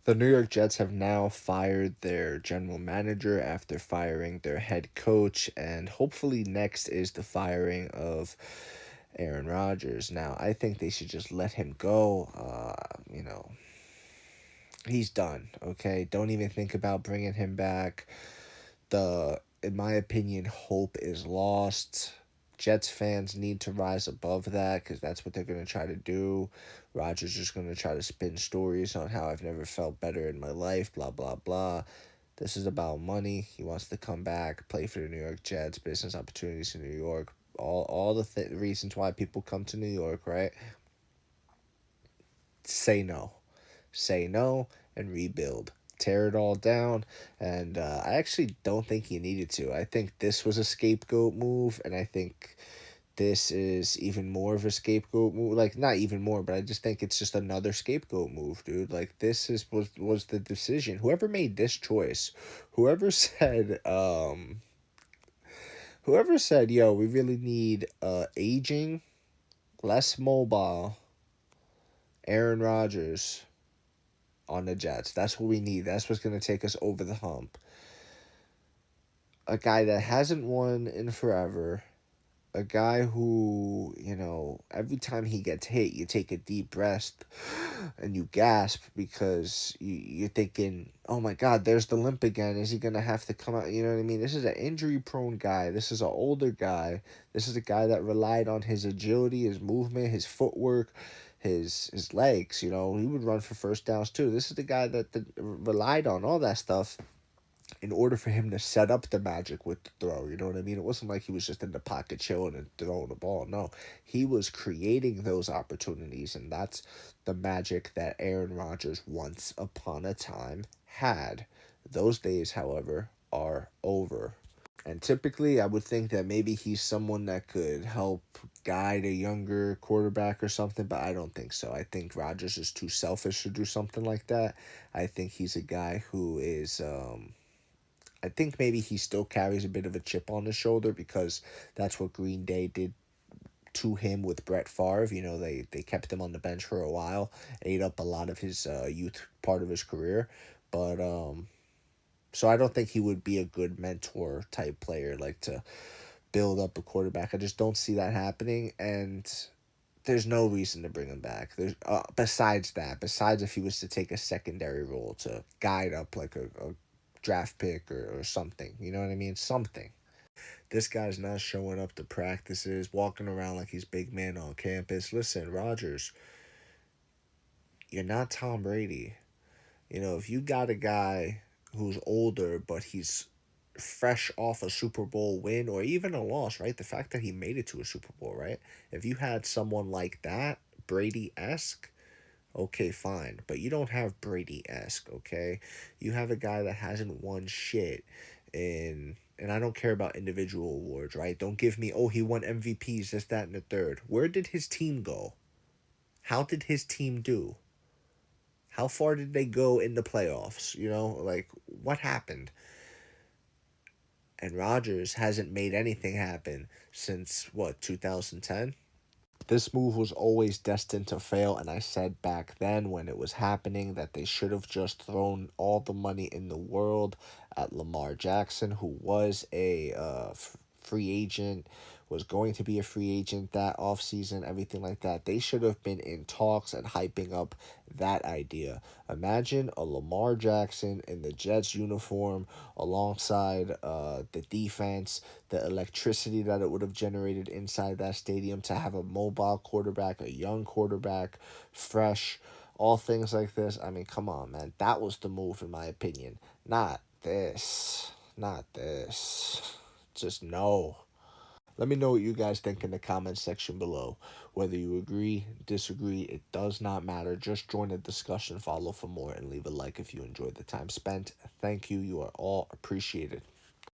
The New York Jets have now fired their general manager after firing their head coach, and hopefully next is the firing of Aaron Rodgers. Now, I think they should just let him go. He's done. Okay, don't even think about bringing him back. In my opinion, hope is lost. Jets fans need to rise above that because that's what they're going to try to do. Rodgers is going to try to spin stories on how I've never felt better in my life, blah, blah, blah. This is about money. He wants to come back, play for the New York Jets, business opportunities in New York, all the reasons why people come to New York, right? Say no. Say no and rebuild. Tear it all down. And I actually don't think he needed to. I think this was a scapegoat move, and I think this is even more of a scapegoat move. Like, not even more, but I just think it's just another scapegoat move, dude. Like, this was the decision. Whoever made this choice, whoever said, yo, we really need aging, less mobile Aaron Rodgers on the Jets. That's what we need. That's what's going to take us over the hump. A guy that hasn't won in forever. A guy who, every time he gets hit, you take a deep breath and you gasp because you're thinking, oh my God, there's the limp again. Is he going to have to come out? You know what I mean? This is an injury prone guy. This is an older guy. This is a guy that relied on his agility, his movement, his footwork, his legs. He would run for first downs too. This is the guy that relied on all that stuff in order for him to set up the magic with the throw. You know what I mean? It wasn't like he was just in the pocket chilling and throwing the ball. No, he was creating those opportunities, and that's the magic that Aaron Rodgers once upon a time had. Those days, however, are over. And typically, I would think that maybe he's someone that could help guide a younger quarterback or something, but I don't think so. I think Rodgers is too selfish to do something like that. I think he's a guy who is I think maybe he still carries a bit of a chip on his shoulder because that's what Green Day did to him with Brett Favre. They kept him on the bench for a while, ate up a lot of his youth part of his career. But so I don't think he would be a good mentor type player, like to build up a quarterback. I just don't see that happening, and there's no reason to bring him back. There's besides if he was to take a secondary role to guide up like a draft pick or something. You know what I mean? Something. This guy's not showing up to practices, walking around like he's big man on campus. Listen, Rodgers, you're not Tom Brady. If you got a guy who's older but he's fresh off a Super Bowl win or even a loss, right? The fact that he made it to a Super Bowl, right? If you had someone like that, Brady esque, okay, fine. But you don't have Brady esque, okay? You have a guy that hasn't won shit in, and I don't care about individual awards, right? Don't give me, oh, he won MVPs, this, that, and the third. Where did his team go? How did his team do? How far did they go in the playoffs? Like, what happened? And Rodgers hasn't made anything happen since, what, 2010? This move was always destined to fail, and I said back then when it was happening that they should have just thrown all the money in the world at Lamar Jackson, who was a free agent, was going to be a free agent that offseason, everything like that. They should have been in talks and hyping up that idea. Imagine a Lamar Jackson in the Jets uniform alongside the defense, the electricity that it would have generated inside that stadium to have a mobile quarterback, a young quarterback, fresh, all things like this. I mean, come on, man. That was the move, in my opinion. Not this. Not this. Just no. Let me know what you guys think in the comments section below. Whether you agree, disagree, it does not matter. Just join the discussion, follow for more, and leave a like if you enjoyed the time spent. Thank you. You are all appreciated.